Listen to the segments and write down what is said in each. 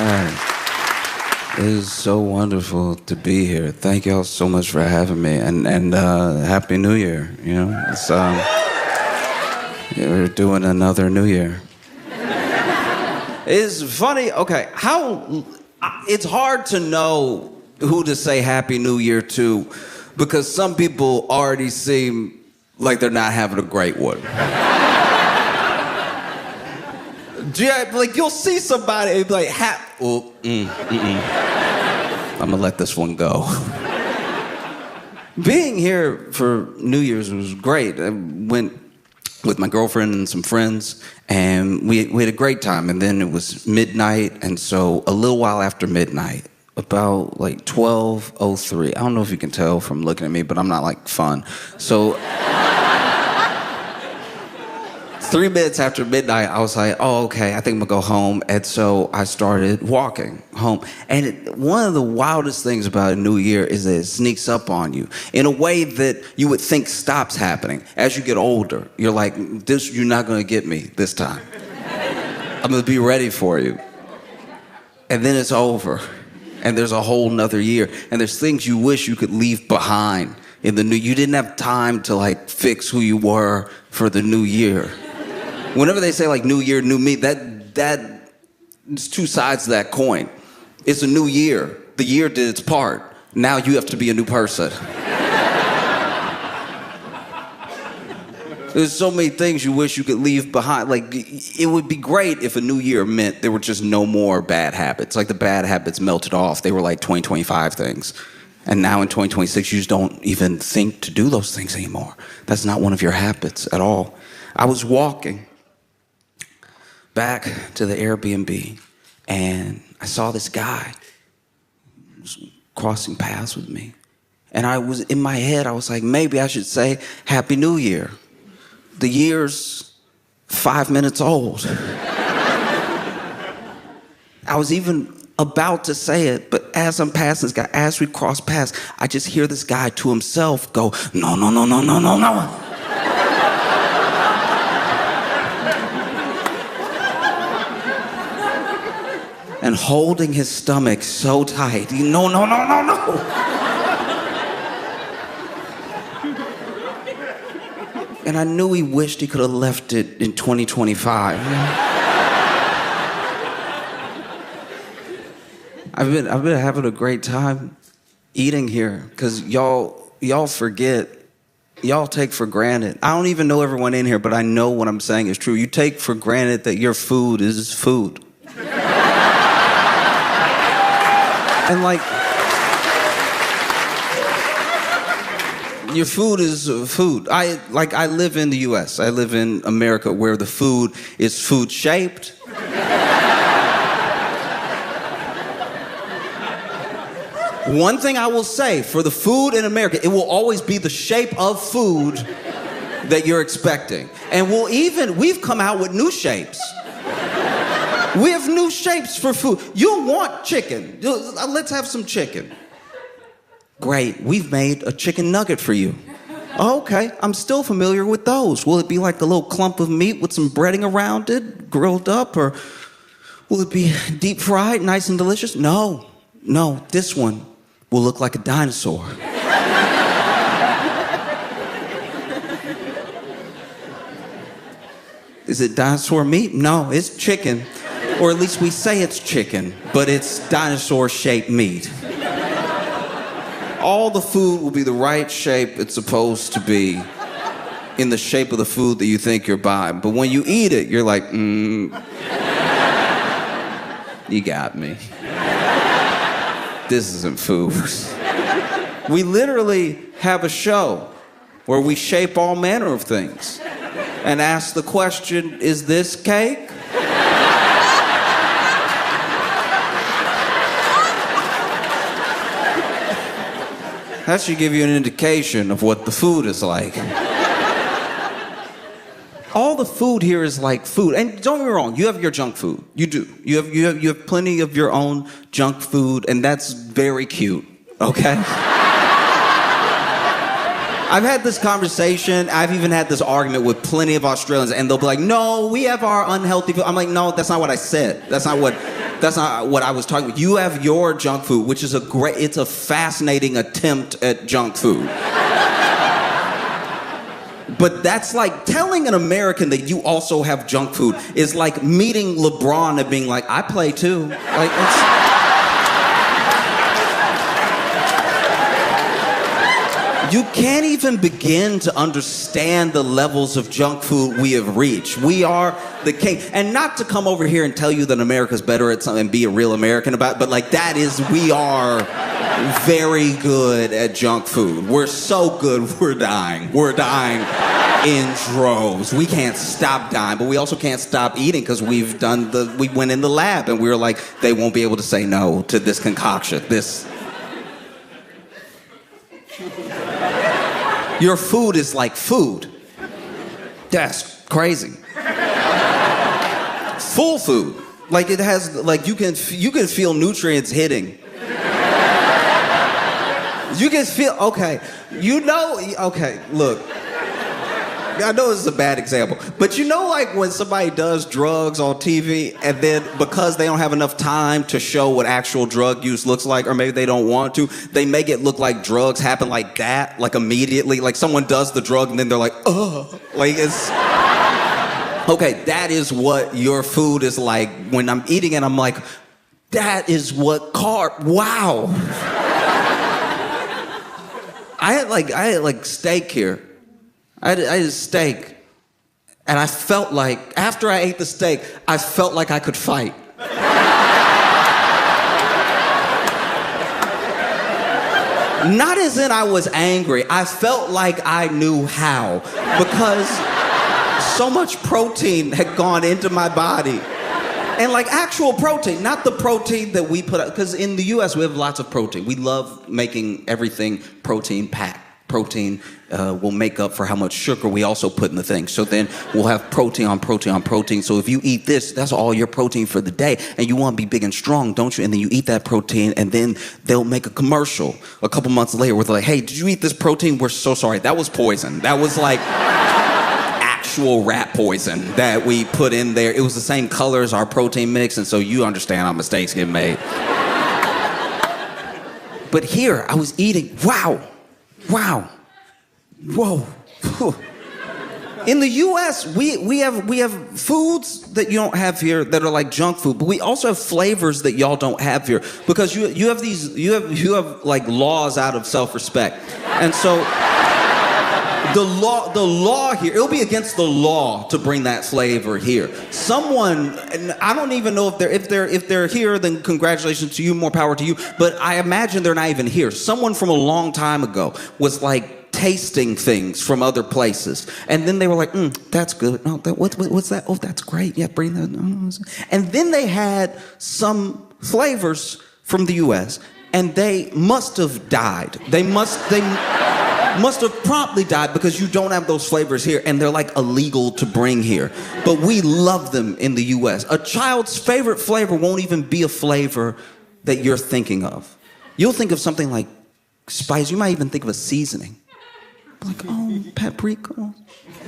It is so wonderful to be here. Thank y'all so much for having me, and Happy New Year. You know, we're doing another New Year. It's funny. Okay, it's hard to know who to say Happy New Year to, because some people already seem like they're not having a great one. Like, you'll see somebody and be like, I'm gonna let this one go. Being here for New Year's was great. I went with my girlfriend and some friends, and we had a great time. And then it was midnight, and so a little while after midnight, about like 12:03. I don't know if you can tell from looking at me, but I'm not like fun. So 3 minutes after midnight, I was like, oh, okay, I think I'm gonna go home. And so I started walking home. And one of the wildest things about a new year is that it sneaks up on you in a way that you would think stops happening. As you get older, you're like, you're not gonna get me this time. I'm gonna be ready for you. And then it's over. And there's a whole nother year. And there's things you wish you could leave behind in the new. You didn't have time to like fix who you were for the new year. Whenever they say like new year, new me, there's two sides to that coin. It's a new year. The year did its part. Now you have to be a new person. There's so many things you wish you could leave behind. Like, it would be great if a new year meant there were just no more bad habits. Like, the bad habits melted off. They were like 2025 things. And now in 2026, you just don't even think to do those things anymore. That's not one of your habits at all. I was walking back to the Airbnb, and I saw this guy crossing paths with me. And in my head, I was like, maybe I should say Happy New Year. The year's 5 minutes old. I was even about to say it, but as I'm passing this guy, as we cross paths, I just hear this guy to himself go, no, no, no, no, no, no, no. And holding his stomach so tight, no, no, no, no, no. And I knew he wished he could have left it in 2025. I've been having a great time eating here, because y'all forget, y'all take for granted. I don't even know everyone in here, but I know what I'm saying is true. You take for granted that your food is food. And like, your food is food. I live in the US. I live in America, where the food is food shaped. One thing I will say for the food in America, it will always be the shape of food that you're expecting. And we've come out with new shapes. We have new shapes for food. You'll want chicken. Let's have some chicken. Great, we've made a chicken nugget for you. Okay, I'm still familiar with those. Will it be like a little clump of meat with some breading around it, grilled up, or will it be deep fried, nice and delicious? No, this one will look like a dinosaur. Is it dinosaur meat? No, it's chicken. Or at least we say it's chicken, but it's dinosaur-shaped meat. All the food will be the right shape it's supposed to be, in the shape of the food that you think you're buying. But when you eat it, you're like, you got me. This isn't food. We literally have a show where we shape all manner of things and ask the question, is this cake? That should give you an indication of what the food is like. All the food here is like food. And don't get me wrong, you have your junk food. You do. You have plenty of your own junk food, and that's very cute, okay? I've had this conversation. I've even had this argument with plenty of Australians, and they'll be like, "No, we have our unhealthy food." I'm like, "No, that's not what I said. That's not what I was talking about. You have your junk food, which is it's a fascinating attempt at junk food." But that's like telling an American that you also have junk food is like meeting LeBron and being like, "I play too." Like you can't even begin to understand the levels of junk food we have reached. We are the king. And not to come over here and tell you that America's better at something and be a real American about it, but like we are very good at junk food. We're so good, we're dying. We're dying in droves. We can't stop dying, but we also can't stop eating because we went in the lab and we were like, they won't be able to say no to this concoction. Your food is like food. That's crazy. Full food. Like it has, like you can feel nutrients hitting. You can feel, okay, look. I know this is a bad example, but you know like when somebody does drugs on TV and then because they don't have enough time to show what actual drug use looks like, or maybe they don't want to, they make it look like drugs happen like that, like immediately, like someone does the drug and then they're like, ugh, like it's... Okay, that is what your food is like. When I'm eating it, I'm like, that is what wow. I had steak here. I had steak, and I felt like, after I ate the steak, I felt like I could fight. Not as in I was angry. I felt like I knew how, because so much protein had gone into my body. And like actual protein, not the protein that we put out, because in the US we have lots of protein. We love making everything protein-packed. Protein will make up for how much sugar we also put in the thing. So then we'll have protein on protein on protein. So if you eat this, that's all your protein for the day. And you want to be big and strong, don't you? And then you eat that protein, and then they'll make a commercial a couple months later where they're like, "Hey, did you eat this protein? We're so sorry. That was poison. That was like actual rat poison that we put in there. It was the same color as our protein mix, and so you understand how mistakes get made." But here, I was eating, wow. Whoa. In the US, we have foods that you don't have here that are like junk food, but we also have flavors that y'all don't have here, because you have like laws out of self-respect. And so the law here, it'll be against the law to bring that flavor here. Someone, and I don't even know if they're here, then congratulations to you, more power to you, but I imagine they're not even here. Someone from a long time ago was like tasting things from other places, and then they were like, "That's good. No, what's that? Oh, that's great. Yeah, bring that." And then they had some flavors from the US, and they must have died. They must have promptly died, because you don't have those flavors here, and they're like illegal to bring here. But we love them in the US. A child's favorite flavor won't even be a flavor that you're thinking of. You'll think of something like spice. You might even think of a seasoning. Like, oh, paprika.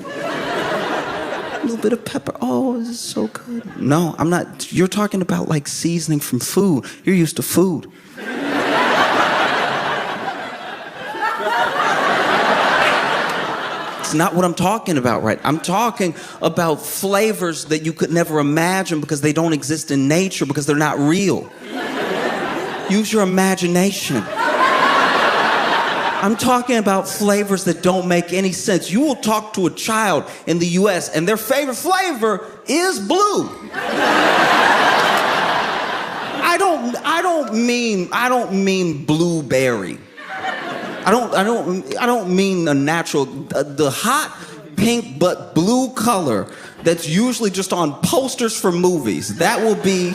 A little bit of pepper. Oh, this is so good. No, I'm not. You're talking about like seasoning from food. You're used to food. It's not what I'm talking about, right? I'm talking about flavors that you could never imagine because they don't exist in nature, because they're not real. Use your imagination. I'm talking about flavors that don't make any sense. You will talk to a child in the US and their favorite flavor is blue. I don't mean blueberry. I don't mean a natural, the hot pink but blue color that's usually just on posters for movies. That will be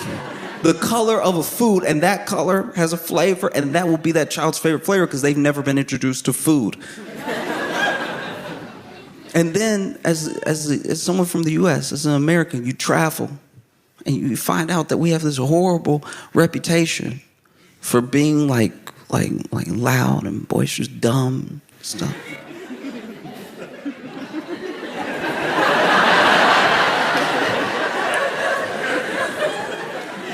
the color of a food, and that color has a flavor, and that will be that child's favorite flavor because they've never been introduced to food. And then, as someone from the US, as an American, you travel, and you find out that we have this horrible reputation for being like loud and boisterous, dumb stuff.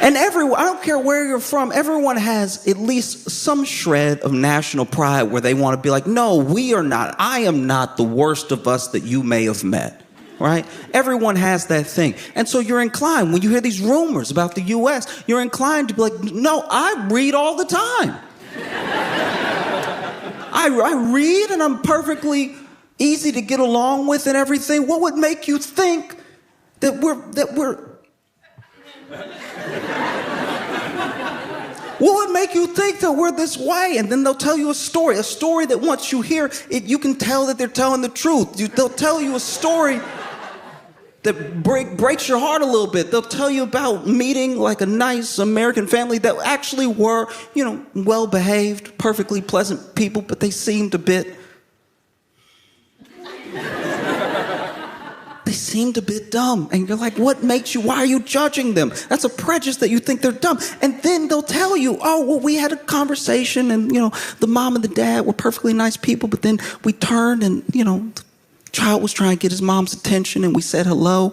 And everyone, I don't care where you're from, everyone has at least some shred of national pride where they want to be like, no, we are not. I am not the worst of us that you may have met. Right? Everyone has that thing. And so you're inclined, when you hear these rumors about the US, you're inclined to be like, no, I read all the time. I read and I'm perfectly easy to get along with and everything. What would make you think that we're what would make you think that we're this way? And then they'll tell you a story that once you hear it, you can tell that they're telling the truth. They'll tell you a story that breaks your heart a little bit. They'll tell you about meeting like a nice American family that actually were, well-behaved, perfectly pleasant people, but they seemed a bit dumb. And you're like, why are you judging them? That's a prejudice that you think they're dumb. And then they'll tell you, oh, well, we had a conversation and, the mom and the dad were perfectly nice people, but then we turned and, the child was trying to get his mom's attention and we said hello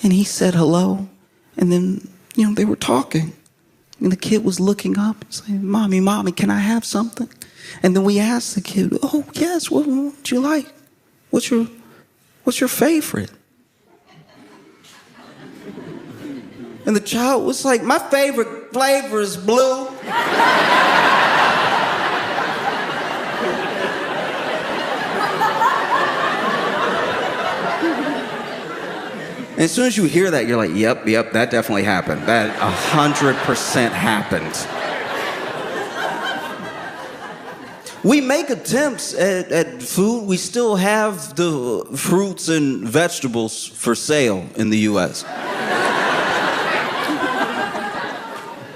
and he said hello. And then, they were talking and the kid was looking up and saying, mommy, can I have something? And then we asked the kid, oh, yes, what would you like? What's your favorite? And the child was like, my favorite flavor is blue. And as soon as you hear that, you're like, yep, that definitely happened. That 100% happened. We make attempts at food. We still have the fruits and vegetables for sale in the U.S.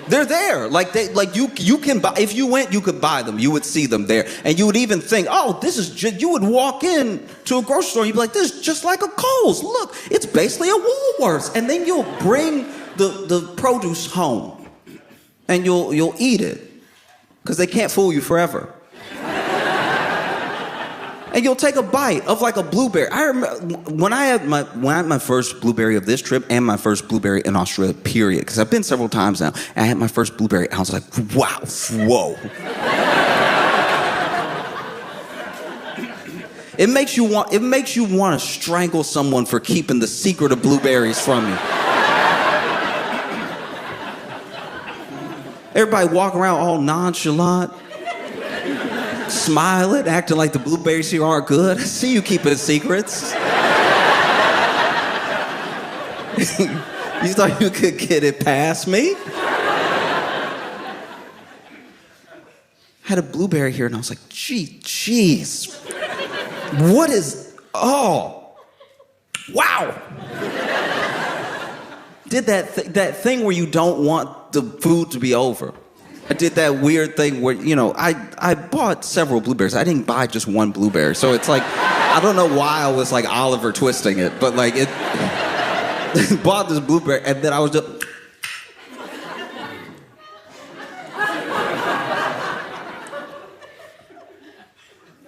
They're there. You can buy, if you went, you could buy them. You would see them there. And you would even think, oh, you would walk in to a grocery store and you'd be like, this is just like a Kohl's. Look, it's basically a Woolworths. And then you'll bring the produce home and you'll eat it because they can't fool you forever. And you'll take a bite of like a blueberry. I remember when I had my first blueberry of this trip and my first blueberry in Australia, period. Because I've been several times now. And I had my first blueberry. And I was like, wow, whoa. It makes you want to strangle someone for keeping the secret of blueberries from you. Everybody walking around all nonchalant. Smiling, acting like the blueberries here aren't good. I see you keeping secrets. You thought you could get it past me? I had a blueberry here and I was like, jeez. What is, oh, wow. Did that thing where you don't want the food to be over. I did that weird thing where, I bought several blueberries. I didn't buy just one blueberry. So it's like, I don't know why I was like Oliver twisting it, but like it, bought this blueberry and then I was just,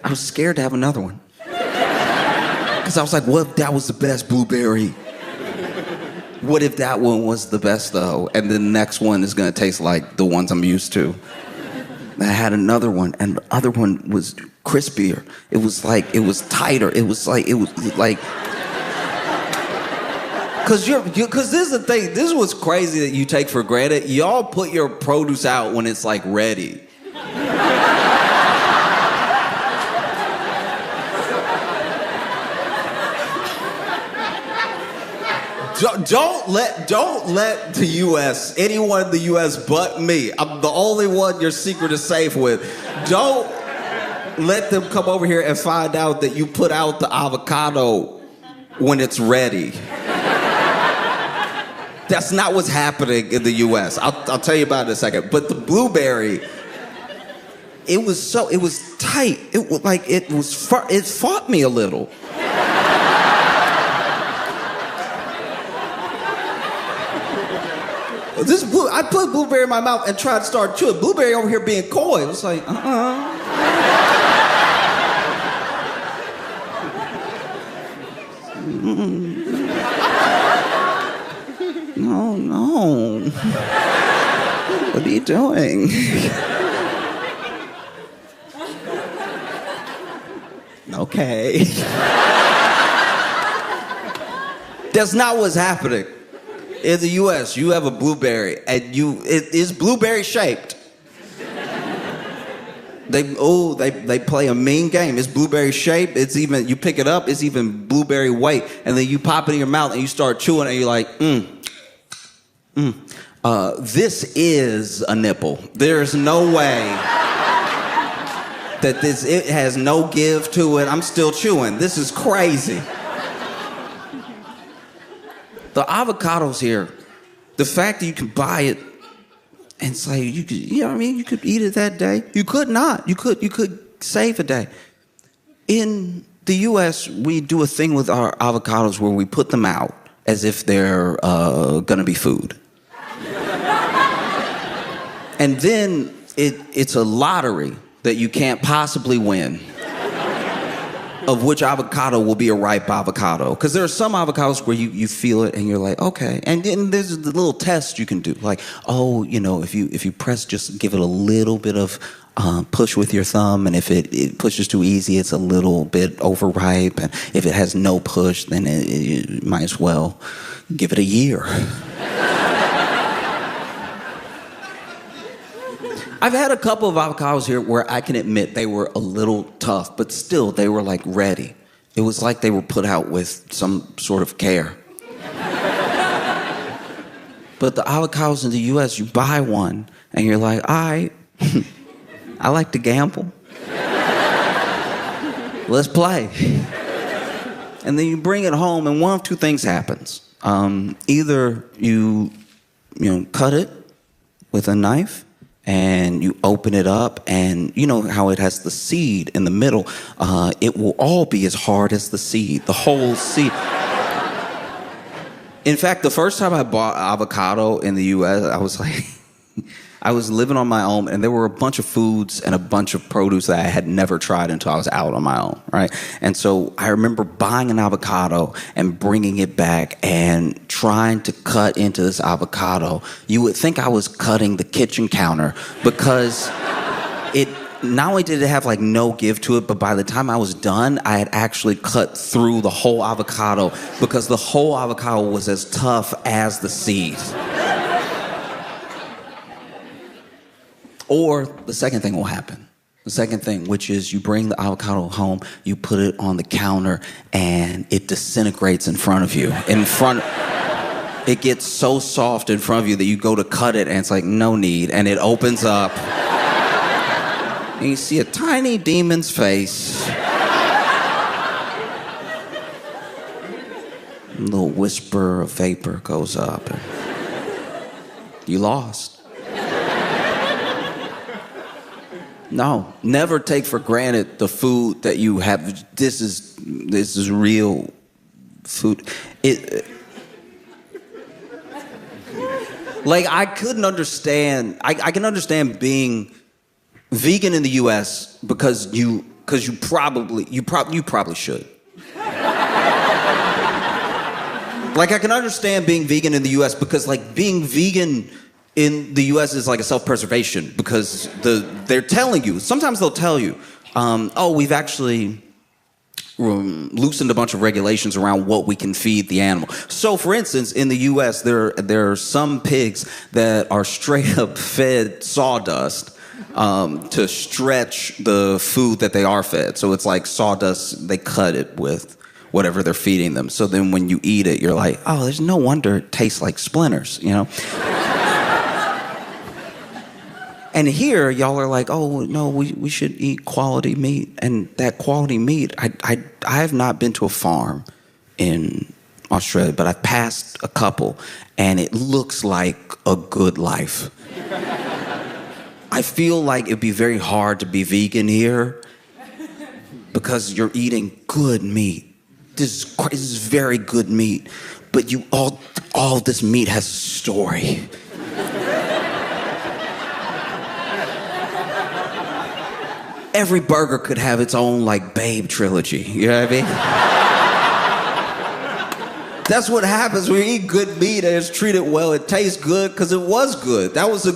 I was scared to have another one. Because I was like, what if that was the best blueberry? What if that one was the best, though? And the next one is going to taste like the ones I'm used to. I had another one, and the other one was crispier. It was tighter. Because this is the thing. This is what's crazy that you take for granted. Y'all put your produce out when it's, like, ready. Don't let the U.S., anyone in the U.S. but me, I'm the only one your secret is safe with. Don't let them come over here and find out that you put out the avocado when it's ready. That's not what's happening in the U.S. I'll tell you about it in a second. But the blueberry, it was tight. It fought me a little. I put blueberry in my mouth and tried to start chewing. Blueberry over here being coy. It was like, No. What are you doing? Okay. That's not what's happening. In the U.S., you have a blueberry, and it is blueberry shaped. They play a mean game. It's blueberry shaped. It's even, you pick it up, it's even blueberry white, and then you pop it in your mouth and you start chewing, and you're like, this is a nipple. There's no way that it has no give to it. I'm still chewing. This is crazy. The avocados here, the fact that you can buy it and say, you know what I mean? You could eat it that day. You could not. You could save a day. In the U.S., we do a thing with our avocados where we put them out as if they're gonna be food. And then it's a lottery that you can't possibly win of which avocado will be a ripe avocado. Because there are some avocados where you feel it and you're like, okay. And then there's the little test you can do. Like, if you press, just give it a little bit of push with your thumb. And if it pushes too easy, it's a little bit overripe. And if it has no push, then you might as well give it a year. I've had a couple of avocados here where I can admit they were a little tough, but still they were like ready. It was like they were put out with some sort of care. But the avocados in the U.S., you buy one and you're like, I like to gamble. Let's play. And then you bring it home and one of two things happens. Either you cut it with a knife, and you open it up, and you know how it has the seed in the middle. It will all be as hard as the seed, the whole seed. In fact, the first time I bought avocado in the U.S., I was like, I was living on my own, and there were a bunch of foods and a bunch of produce that I had never tried until I was out on my own, right? And so I remember buying an avocado and bringing it back and trying to cut into this avocado. You would think I was cutting the kitchen counter because it not only did it have like no give to it, but by the time I was done, I had actually cut through the whole avocado because the whole avocado was as tough as the seed. Or the second thing will happen. The second thing, which is you bring the avocado home, you put it on the counter, and it disintegrates in front of you. It gets so soft in front of you that you go to cut it, and it's like, no need. And it opens up, and you see a tiny demon's face. A little whisper of vapor goes up, and you lost. No, never take for granted the food that you have. This is real food. Like I couldn't understand. I can understand being vegan in the U.S. because you probably should. Like I can understand being vegan in the U.S. because like being vegan in the U.S. is like a self-preservation because they're telling you, sometimes they'll tell you, we've actually loosened a bunch of regulations around what we can feed the animal. So, for instance, in the U.S., there are some pigs that are straight up fed sawdust to stretch the food that they are fed. So it's like sawdust, they cut it with whatever they're feeding them. So then when you eat it, you're like, oh, there's no wonder it tastes like splinters, you know? And here, y'all are like, oh, no, we should eat quality meat. And that quality meat, I have not been to a farm in Australia, but I've passed a couple, and it looks like a good life. I feel like it'd be very hard to be vegan here because you're eating good meat. This is very good meat, but all this meat has a story. Every burger could have its own, like, Babe trilogy. You know what I That's what happens when you eat good meat and it's treated well. It tastes good because it was good. That was a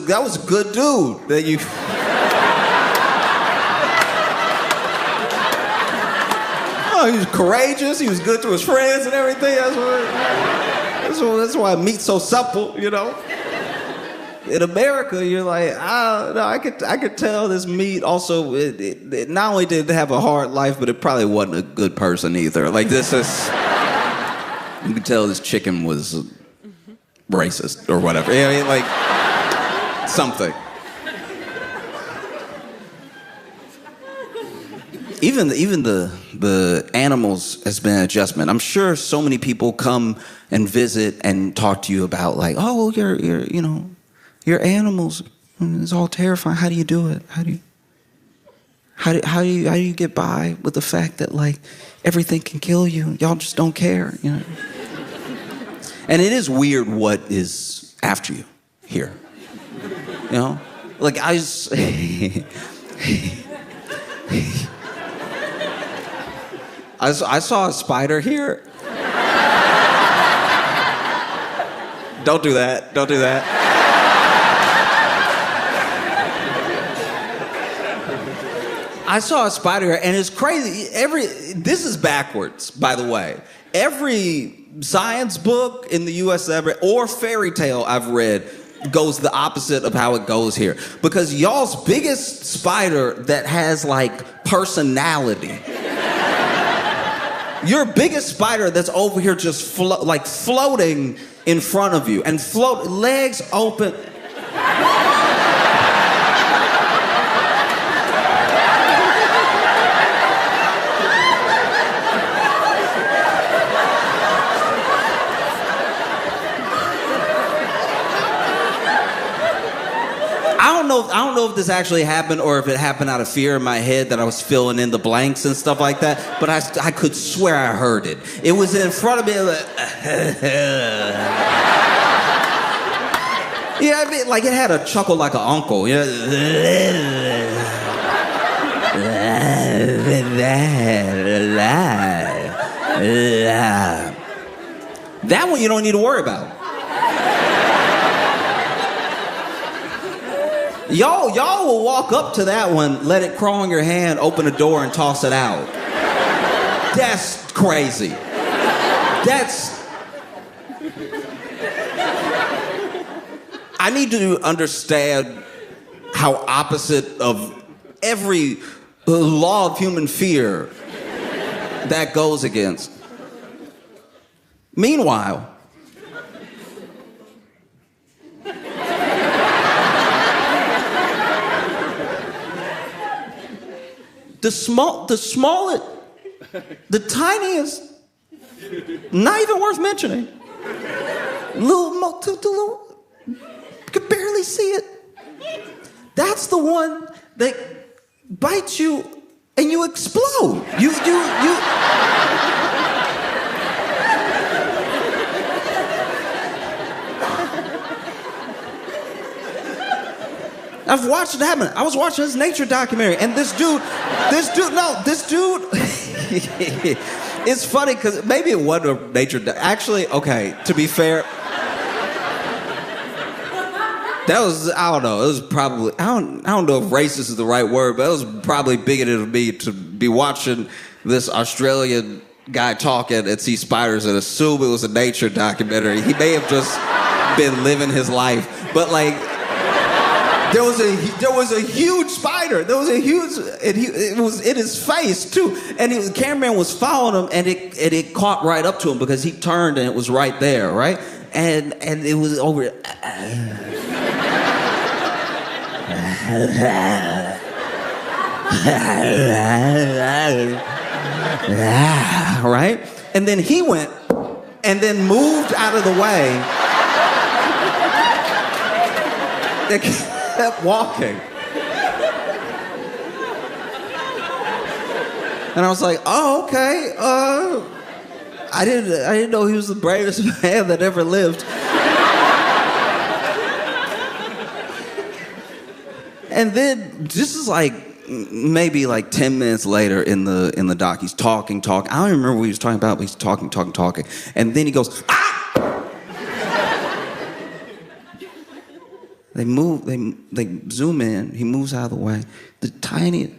good dude that you. Oh, he was courageous. He was good to his friends and everything. That's why meat's so supple, you know. In America, you're like, no, I could tell this meat also. It not only did it have a hard life, but it probably wasn't a good person either. Like this is, you could tell this chicken was racist or whatever. You know what I mean? Like something. Even the animals has been an adjustment. I'm sure so many people come and visit and talk to you about like, oh, your animals. It's all terrifying. How do you do it? How do you get by with the fact that like everything can kill you? Y'all just don't care, you know. And it is weird what is after you here. You know, like I saw a spider here. Don't do that. Don't do that. I saw a spider here, and it's crazy. This is backwards, by the way. Every science book in the U.S. or fairy tale I've read goes the opposite of how it goes here. Because y'all's biggest spider that has, like, personality. Your biggest spider that's over here just floating in front of you and legs open. I don't know if this actually happened or if it happened out of fear in my head that I was filling in the blanks and stuff like that, but I could swear I heard it. It was in front of me. Yeah, I mean, like it had a chuckle like an uncle. You know? That one you don't need to worry about. Y'all will walk up to that one, let it crawl in your hand, open the door, and toss it out. That's crazy. I need to understand how opposite of every law of human fear that goes against. Meanwhile, the smallest, the tiniest, not even worth mentioning. Little, you could barely see it. That's the one that bites you and you explode. You. I've watched it happen. I was watching this nature documentary, and this dude, it's funny because maybe it wasn't a nature actually, okay, to be fair, that was, I don't know, it was probably, I don't know if racist is the right word, but it was probably bigoted of me to be watching this Australian guy talking and see spiders and assume it was a nature documentary. He may have just been living his life, but like, there was a huge spider. It was in his face too, and the cameraman was following him, and it caught right up to him because he turned and it was right there, right, and it was over. Right, and then he went, and then moved out of the way. Kept walking. And I was like, oh, okay. I didn't know he was the bravest man that ever lived. And then this is like maybe like 10 minutes later in the dock, he's talking. I don't even remember what he was talking about, but he's talking. And then he goes, ah! They zoom in, he moves out of the way. The tiniest,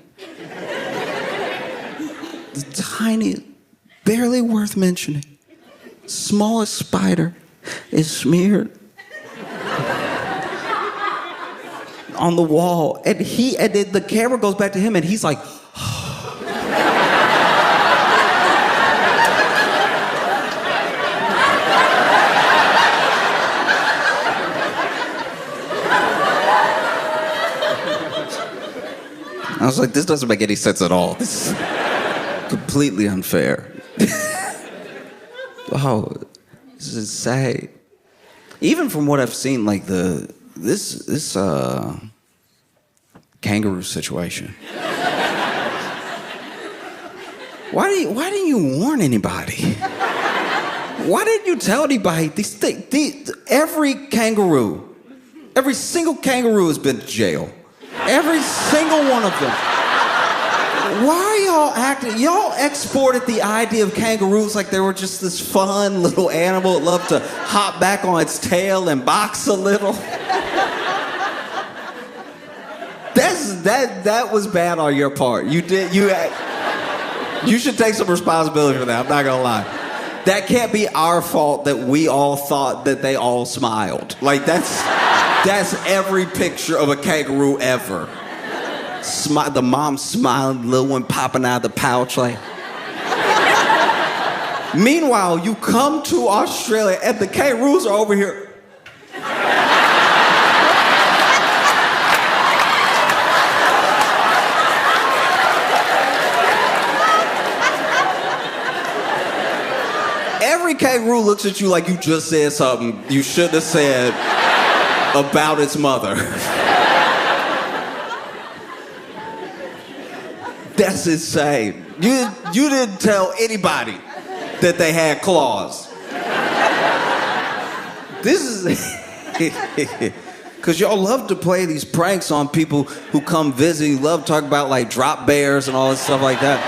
barely worth mentioning, smallest spider is smeared on the wall. And then the camera goes back to him and he's like, I was like, this doesn't make any sense at all. This is completely unfair. Oh, this is insane. Even from what I've seen, like this kangaroo situation. Why didn't you warn anybody? Why didn't you tell anybody? Every single kangaroo has been to jail. Every single one of them. Why are y'all acting? Y'all exported the idea of kangaroos like they were just this fun little animal that loved to hop back on its tail and box a little. That was bad on your part. You should take some responsibility for that. I'm not gonna lie. That can't be our fault that we all thought that they all smiled. Like that's every picture of a kangaroo ever. The mom smiling, the little one popping out of the pouch like. Meanwhile, you come to Australia and the kangaroos are over here. Every kangaroo looks at you like you just said something you shouldn't have said about its mother. That's insane. You didn't tell anybody that they had claws. This is... Because y'all love to play these pranks on people who come visit. You love to talk about like drop bears and all this stuff like that.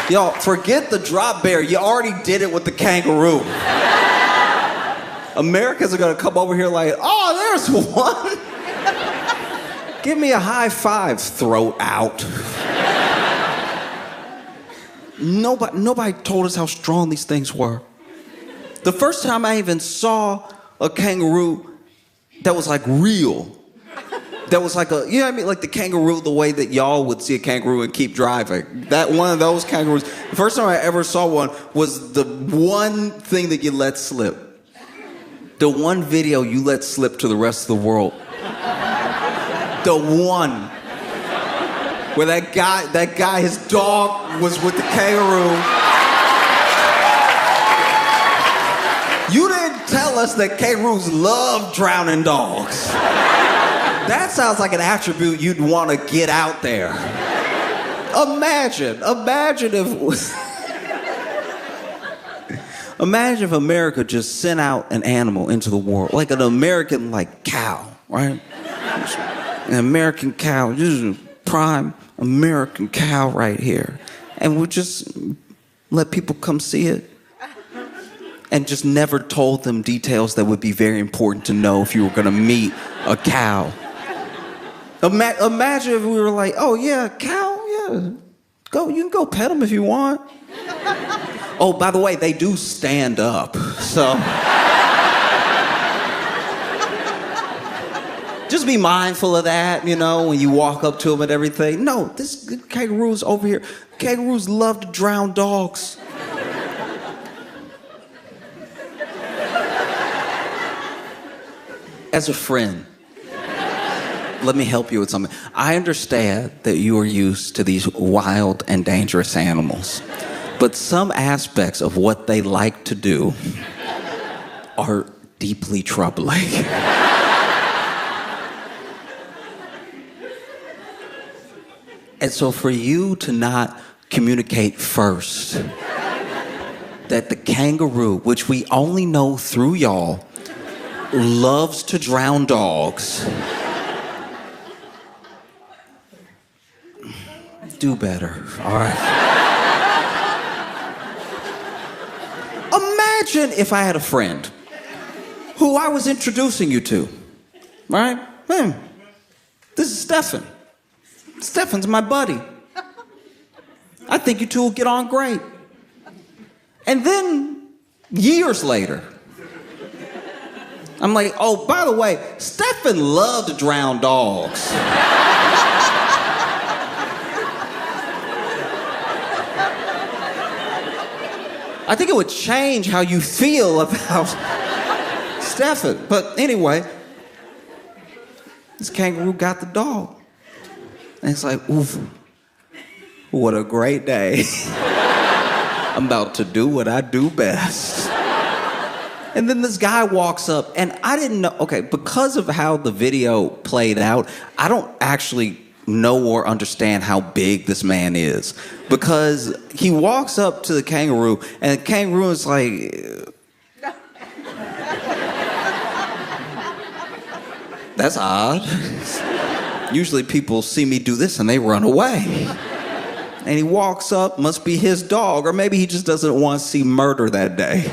Y'all, forget the drop bear. You already did it with the kangaroo. Americans are gonna come over here like, oh, there's one. Give me a high five, throat out. Nobody told us how strong these things were. The first time I even saw a kangaroo that was like real, that was like you know what I mean? Like the kangaroo, the way that y'all would see a kangaroo and keep driving. That one of those kangaroos. The first time I ever saw one was the one thing that you let slip. The one video you let slip to the rest of the world. The one where that guy, his dog was with the kangaroo. You didn't tell us that kangaroos love drowning dogs. That sounds like an attribute you'd want to get out there. Imagine if America just sent out an animal into the world, like an American like cow, right? An American cow, this is a prime American cow right here. And we'll just let people come see it. And just never told them details that would be very important to know if you were gonna meet a cow. Imagine if we were like, oh yeah, cow, yeah. You can go pet them if you want. Oh, by the way, they do stand up, so. Just be mindful of that, you know, when you walk up to them and everything. No, this kangaroo's over here. Kangaroos love to drown dogs. As a friend, let me help you with something. I understand that you are used to these wild and dangerous animals, but some aspects of what they like to do are deeply troubling. And so for you to not communicate first that the kangaroo, which we only know through y'all, loves to drown dogs, do better, all right? Imagine if I had a friend who I was introducing you to, right? This is Stefan. Stefan's my buddy. I think you two will get on great. And then, years later, I'm like, oh, by the way, Stefan loved to drown dogs. I think it would change how you feel about Stefan. But anyway, this kangaroo got the dog. And it's like, oof, what a great day. I'm about to do what I do best. And then this guy walks up, and I didn't know, okay, because of how the video played out, I don't actually know or understand how big this man is. Because he walks up to the kangaroo, and the kangaroo is like, that's odd. Usually people see me do this and they run away. And he walks up, must be his dog, or maybe he just doesn't want to see murder that day.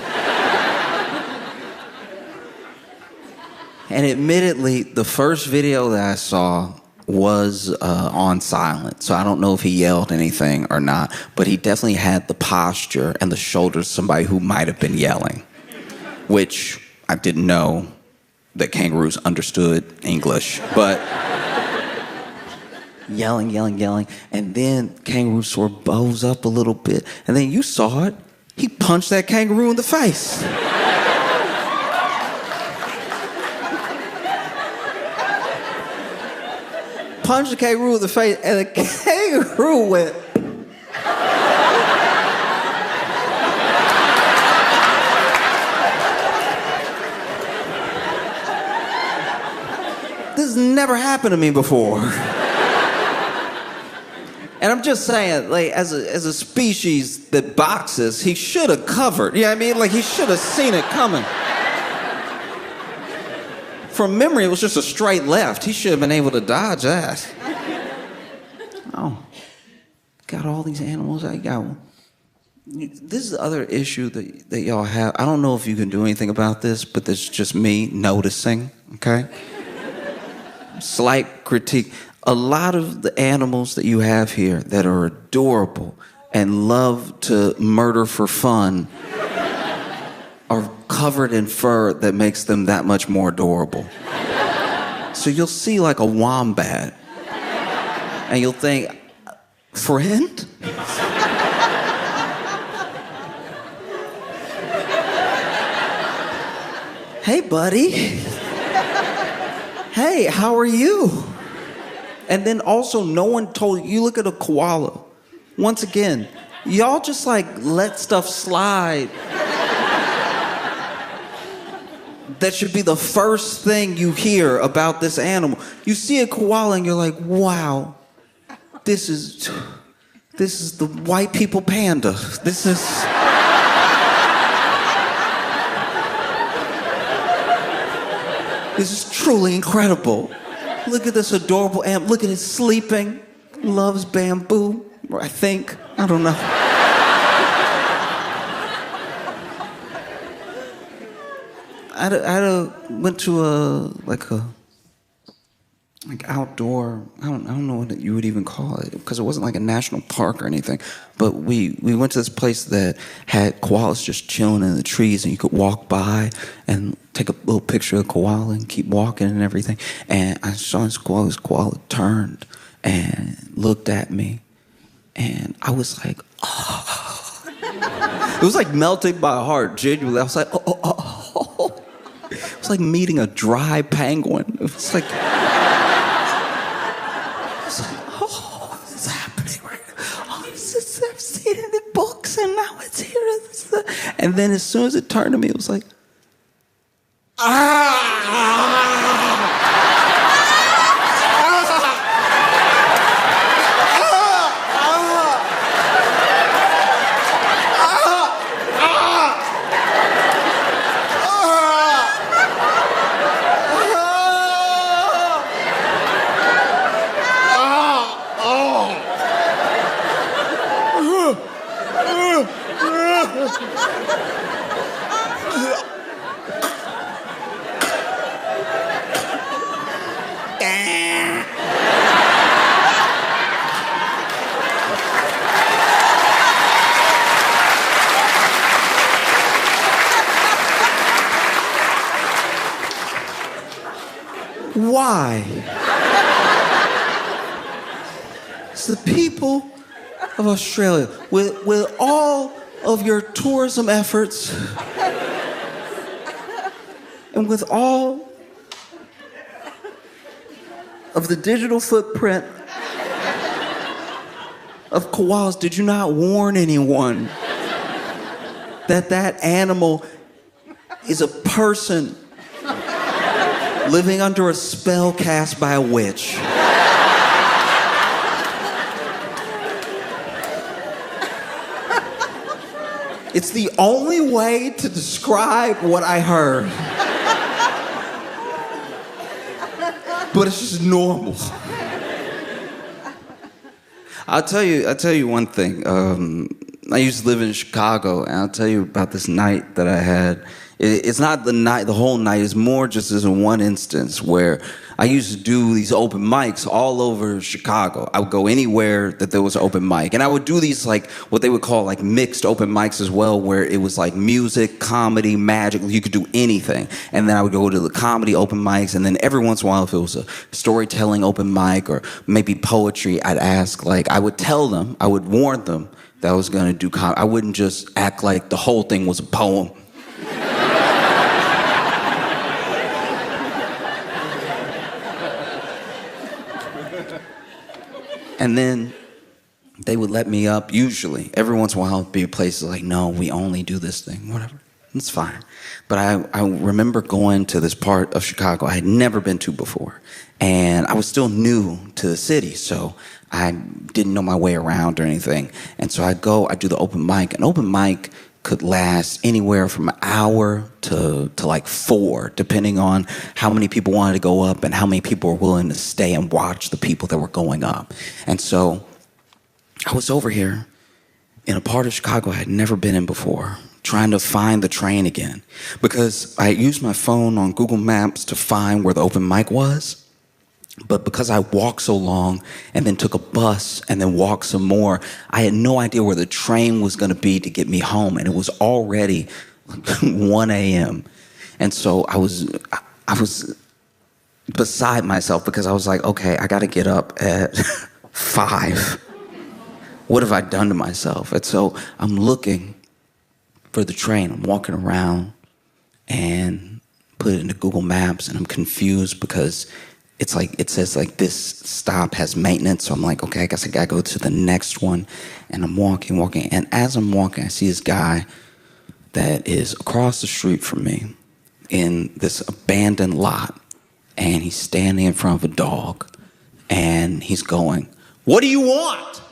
And admittedly, the first video that I saw was on silent, so I don't know if he yelled anything or not, but he definitely had the posture and the shoulders of somebody who might have been yelling, which I didn't know that kangaroos understood English, but yelling, and then kangaroo sort of bows up a little bit, and then you saw it, he punched that kangaroo in the face. Punched the kangaroo in the face, and the kangaroo went. This has never happened to me before. And I'm just saying, like, as a species that boxes, he should have covered. You know what I mean? Like, he should have seen it coming. From memory, it was just a straight left. He should have been able to dodge that. Oh, got all these animals. I got one. This is the other issue that y'all have. I don't know if you can do anything about this, but this is just me noticing, okay? Slight critique. A lot of the animals that you have here that are adorable and love to murder for fun are covered in fur that makes them that much more adorable. So you'll see like a wombat, and you'll think, friend? Hey, buddy. Hey, how are you? And then also, no one told you, look at a koala. Once again, y'all just like let stuff slide. That should be the first thing you hear about this animal. You see a koala and you're like, wow, this is the white people panda. This is truly incredible. Look at this adorable animal. Look at it sleeping. Loves bamboo, I think. I don't know. I went to a outdoor, I don't know what you would even call it, because it wasn't like a national park or anything, but we went to this place that had koalas just chilling in the trees, and you could walk by and take a little picture of the koala and keep walking and everything. And I saw this koala turned and looked at me, and I was like, oh. It was like melting my heart, genuinely. I was like, oh. It was like meeting a dry penguin. It was like, oh, what's happening right now? Oh, I've seen it in books, and now it's here. And then as soon as it turned to me, it was like, Why? It's the people of Australia, with all of your tourism efforts, and with all of the digital footprint of koalas, did you not warn anyone that that animal is a person living under a spell cast by a witch? It's the only way to describe what I heard. But it's just normal. I'll tell you one thing. I used to live in Chicago, and I'll tell you about this night that I had. It's not the whole night. It's more just as in one instance where I used to do these open mics all over Chicago. I would go anywhere that there was an open mic. And I would do these, like, what they would call, like, mixed open mics as well, where it was, like, music, comedy, magic. You could do anything. And then I would go to the comedy open mics, and then every once in a while, if it was a storytelling open mic or maybe poetry, I'd ask, like, I would tell them, I would warn them that I was going to do comedy. I wouldn't just act like the whole thing was a poem. And then they would let me up, usually. Every once in a while, it'd be places like, no, we only do this thing, whatever. It's fine. But I remember going to this part of Chicago I had never been to before. And I was still new to the city, so I didn't know my way around or anything. And so I do the open mic. An open mic could last anywhere from an hour to like 4, depending on how many people wanted to go up and how many people were willing to stay and watch the people that were going up. And so I was over here in a part of Chicago I had never been in before, trying to find the train again, because I used my phone on Google Maps to find where the open mic was. But because I walked so long and then took a bus and then walked some more, I had no idea where the train was going to be to get me home. And it was already 1 a.m. And so I was beside myself because I was like, okay, I got to get up at 5. What have I done to myself? And so I'm looking for the train. I'm walking around and put it into Google Maps, and I'm confused because it's like, it says like this stop has maintenance. So I'm like, okay, I guess I gotta go to the next one. And I'm walking. And as I'm walking, I see this guy that is across the street from me in this abandoned lot. And he's standing in front of a dog. And he's going, "What do you want?"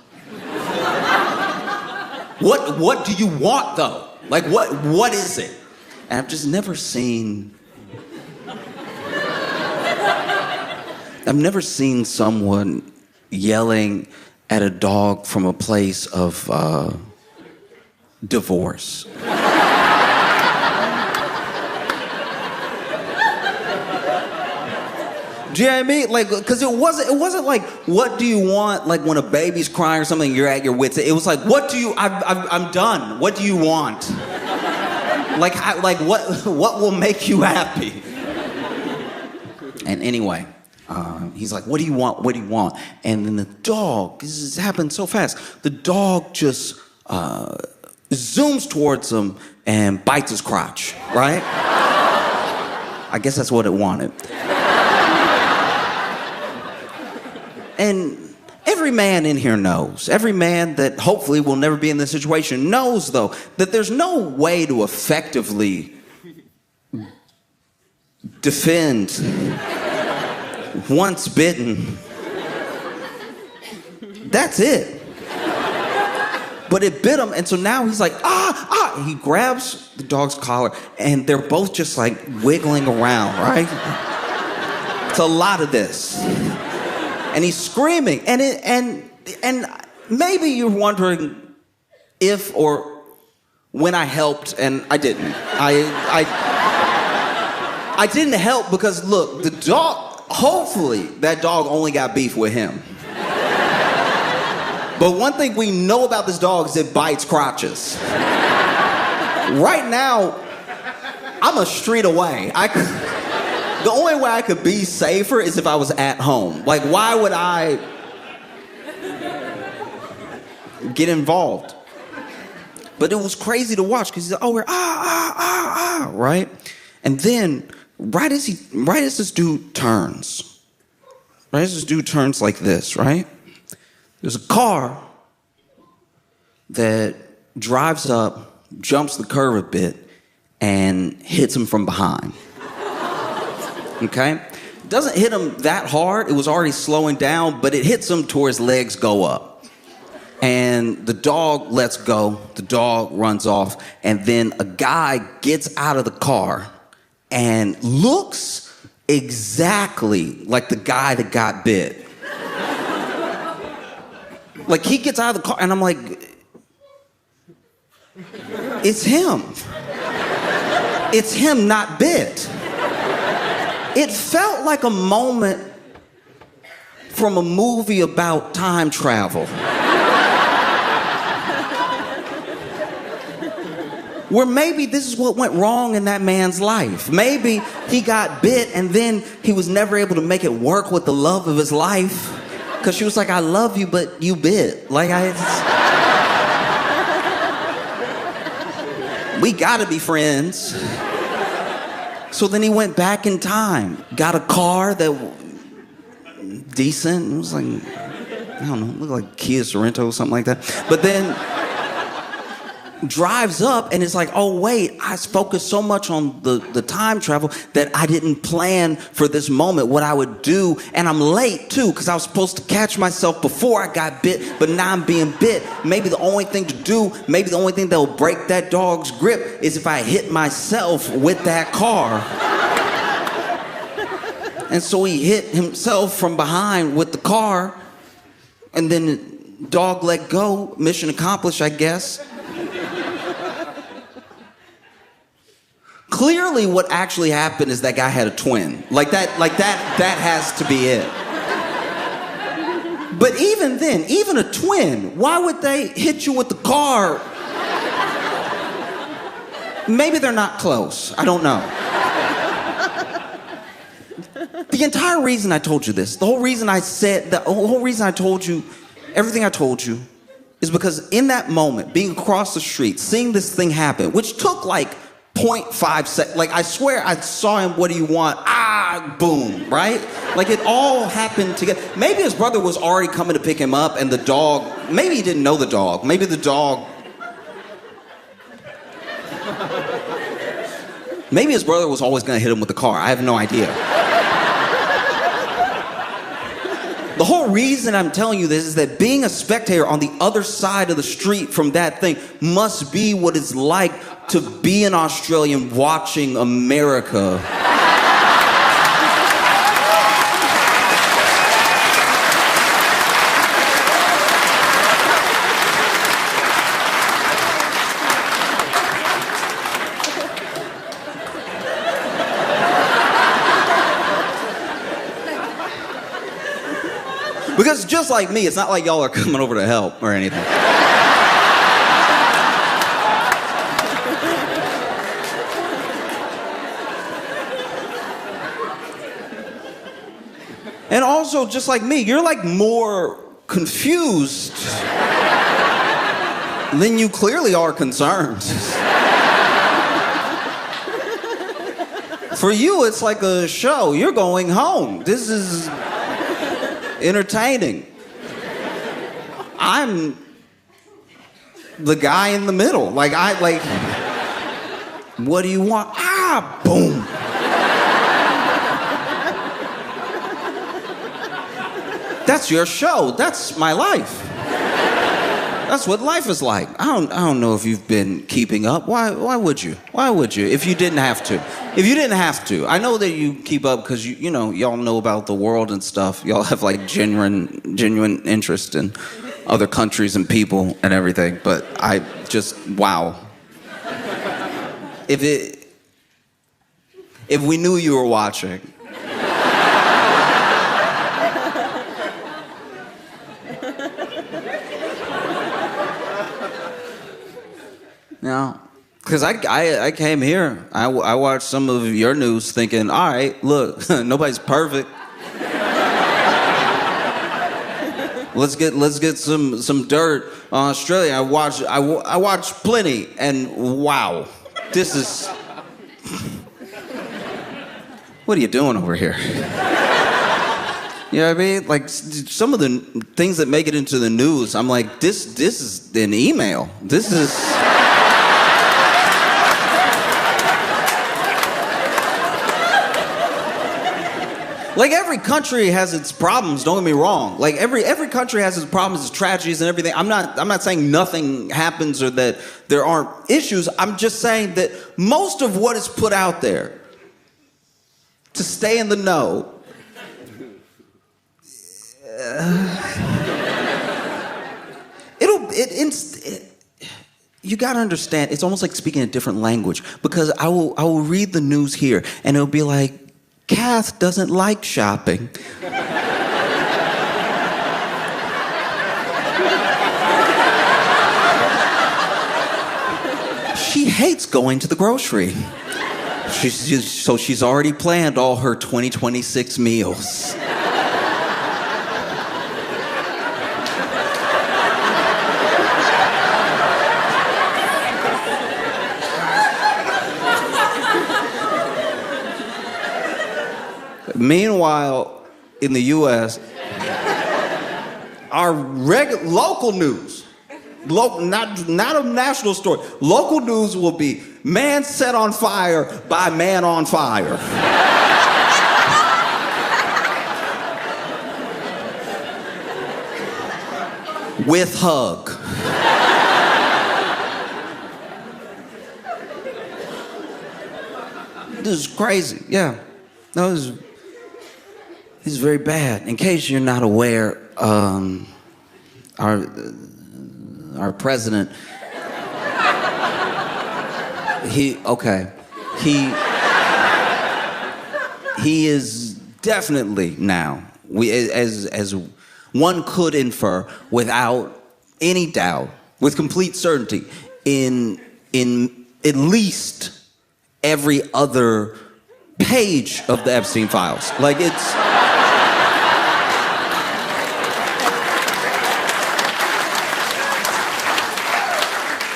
What do you want though? Like what is it? And I've just never seen someone yelling at a dog from a place of divorce. Do you know what I mean? Like, because it wasn't like, what do you want? Like when a baby's crying or something, you're at your wits' end. It was like, I'm done. What do you want? Like what will make you happy? And anyway, he's like, what do you want? What do you want? And then the dog, this has happened so fast, the dog just zooms towards him and bites his crotch, right? I guess that's what it wanted. And every man in here knows, every man that hopefully will never be in this situation knows, though, that there's no way to effectively defend once bitten. That's it. But it bit him, and so now he's like, ah! He grabs the dog's collar, and they're both just like wiggling around, right? It's a lot of this. And he's screaming, and maybe you're wondering if or when I helped, and I didn't. I didn't help because look, the dog hopefully that dog only got beef with him. But one thing we know about this dog is it bites crotches. Right now, I'm a street away. The only way I could be safer is if I was at home. Like, why would I get involved? But it was crazy to watch because he's like, oh, we're right? And then, right as this dude turns like this, right? There's a car that drives up, jumps the curve a bit, and hits him from behind. Okay? It doesn't hit him that hard. It was already slowing down, but it hits him to where his legs go up. And the dog lets go, the dog runs off, and then a guy gets out of the car and looks exactly like the guy that got bit. Like, he gets out of the car, and I'm like, it's him. It's him not bit. It felt like a moment from a movie about time travel. Where maybe this is what went wrong in that man's life. Maybe he got bit and then he was never able to make it work with the love of his life. Because she was like, I love you, but you bit. Like, we gotta be friends. So then he went back in time, got a car that decent. It was like, I don't know, looked like Kia Sorento or something like that. But then drives up and it's like, oh wait, I focused so much on the time travel that I didn't plan for this moment, what I would do. And I'm late too, because I was supposed to catch myself before I got bit, but now I'm being bit. Maybe the only thing to do, maybe the only thing that will break that dog's grip is if I hit myself with that car. And so he hit himself from behind with the car, and then the dog let go, mission accomplished, I guess. Clearly what actually happened is that guy had a twin. Like that has to be it. But even then, even a twin, why would they hit you with the car? Maybe they're not close. I don't know. The entire reason I told you this, the whole reason I told you everything I told you is because in that moment, being across the street, seeing this thing happen, which took like 0.5 seconds. Like, I swear I saw him, what do you want? Boom, right? Like, it all happened together. Maybe his brother was already coming to pick him up, and the dog, maybe he didn't know the dog. Maybe the dog, maybe his brother was always gonna hit him with the car. I have no idea. The whole reason I'm telling you this is that being a spectator on the other side of the street from that thing must be what it's like to be an Australian watching America. Because just like me, it's not like y'all are coming over to help or anything. And also, just like me, you're like more confused than you clearly are concerned. For you, it's like a show. You're going home. This is entertaining. I'm the guy in the middle. Like, what do you want? Boom. That's your show. That's my life. That's what life is like. I don't know if you've been keeping up. Why would you? Why would you if you didn't have to? If you didn't have to. I know that you keep up because you know, y'all know about the world and stuff. Y'all have like genuine interest in other countries and people and everything. But I just, wow. If we knew you were watching, Because I came here. I watched some of your news thinking, all right, look, nobody's perfect. Let's get some dirt on Australia. I watched plenty, and wow, this is. What are you doing over here? You know what I mean? Like some of the things that make it into the news, I'm like, this is an email. This is. Like every country has its problems, don't get me wrong. Like every country has its problems, its tragedies and everything. I'm not saying nothing happens or that there aren't issues. I'm just saying that most of what is put out there to stay in the know you gotta understand, it's almost like speaking a different language, because I will read the news here and it'll be like, Kath doesn't like shopping. She hates going to the grocery. So she's already planned all her 2026 meals. Meanwhile, in the U.S., our local news, not a national story, local news will be man set on fire by man on fire. With hug. This is crazy, yeah. No, this is very bad. In case you're not aware, our president, he is definitely now, as one could infer without any doubt, with complete certainty, in at least every other page of the Epstein files. Like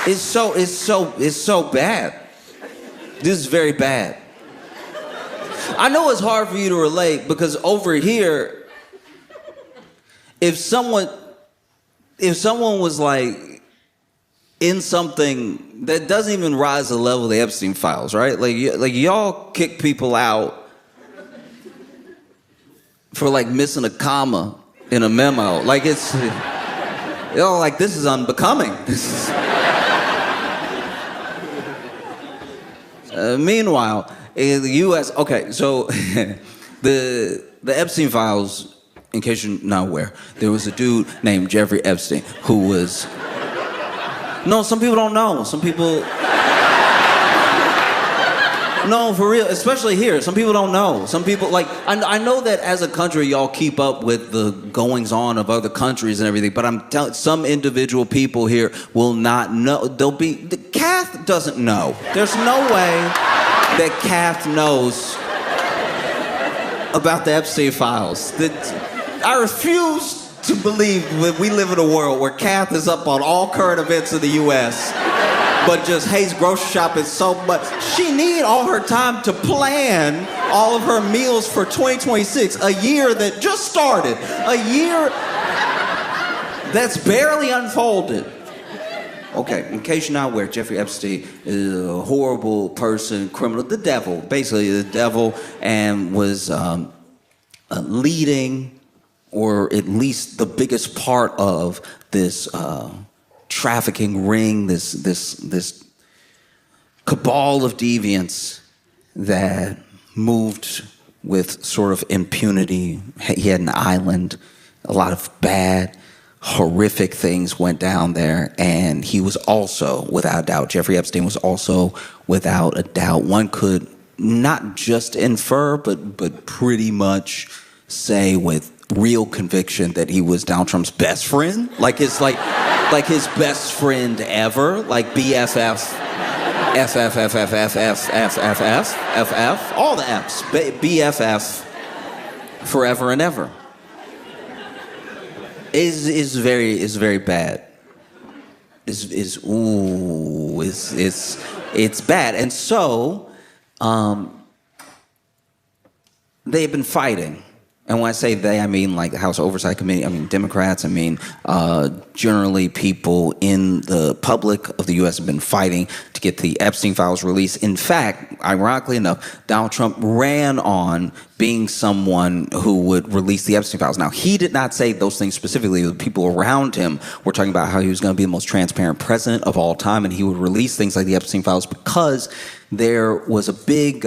It's so bad. This is very bad. I know it's hard for you to relate because over here, if someone was like in something that doesn't even rise to the level of the Epstein files, right? Like y'all kick people out for like missing a comma in a memo. Like it's, like this is unbecoming. This is. Meanwhile, in the U.S., okay, so the Epstein files, in case you're not aware, there was a dude named Jeffrey Epstein who was... No, some people don't know. Some people... No, for real, especially here. Some people don't know. Some people, like, I know that as a country, y'all keep up with the goings-on of other countries and everything, but I'm telling some individual people here will not know. Kath doesn't know. There's no way that Kath knows about the Epstein files. I refuse to believe that we live in a world where Kath is up on all current events in the U.S., but just hates grocery shopping so much. She need all her time to plan all of her meals for 2026, a year that just started, a year that's barely unfolded. Okay, in case you're not aware, Jeffrey Epstein is a horrible person, criminal, the devil, basically the devil, and was leading, or at least the biggest part of this trafficking ring, this cabal of deviants that moved with sort of impunity. He had an island, a lot of bad, horrific things went down there, and he was also, without doubt, Jeffrey Epstein was also, without a doubt, one could not just infer, but pretty much say with real conviction that he was Donald Trump's best friend. Like his best friend ever, like BFF. F, F, F, F, F, F, F, F, F, F, F, all the Fs. BFF, forever and ever. Is very bad. It's bad. And so, they've been fighting. And when I say they, I mean like the House Oversight Committee, I mean Democrats, I mean generally people in the public of the U.S. have been fighting to get the Epstein files released. In fact, ironically enough, Donald Trump ran on being someone who would release the Epstein files. Now, he did not say those things specifically. The people around him were talking about how he was going to be the most transparent president of all time, and he would release things like the Epstein files because there was a big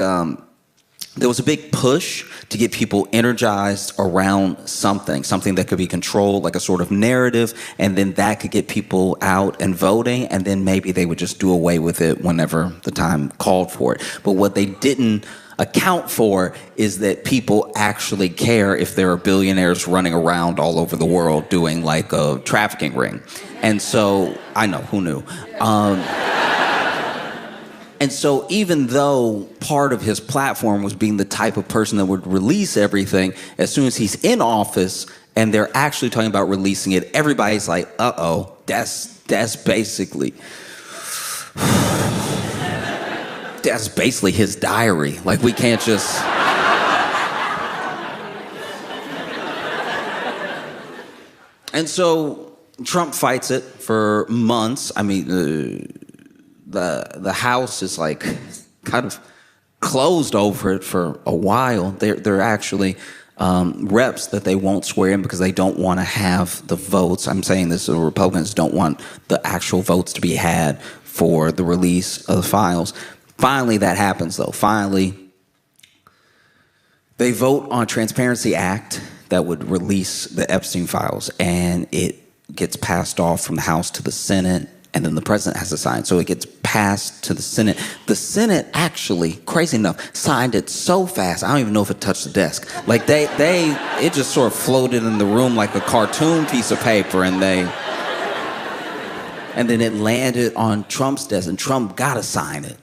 push to get people energized around something that could be controlled, like a sort of narrative, and then that could get people out and voting, and then maybe they would just do away with it whenever the time called for it. But what they didn't account for is that people actually care if there are billionaires running around all over the world doing like a trafficking ring. And so, I know, who knew? And so even though part of his platform was being the type of person that would release everything, as soon as he's in office and they're actually talking about releasing it, everybody's like, uh-oh, that's basically his diary. Like, we can't just... And so Trump fights it for months. I mean... The House is like kind of closed over it for a while. They're actually reps that they won't swear in because they don't want to have the votes. I'm saying this, the Republicans don't want the actual votes to be had for the release of the files. Finally, that happens, though. Finally, they vote on a Transparency Act that would release the Epstein files, and it gets passed off from the House to the Senate. And then the president has to sign. So it gets passed to the Senate. The Senate actually, crazy enough, signed it so fast, I don't even know if it touched the desk. Like it just sort of floated in the room like a cartoon piece of paper, and then it landed on Trump's desk, and Trump gotta sign it.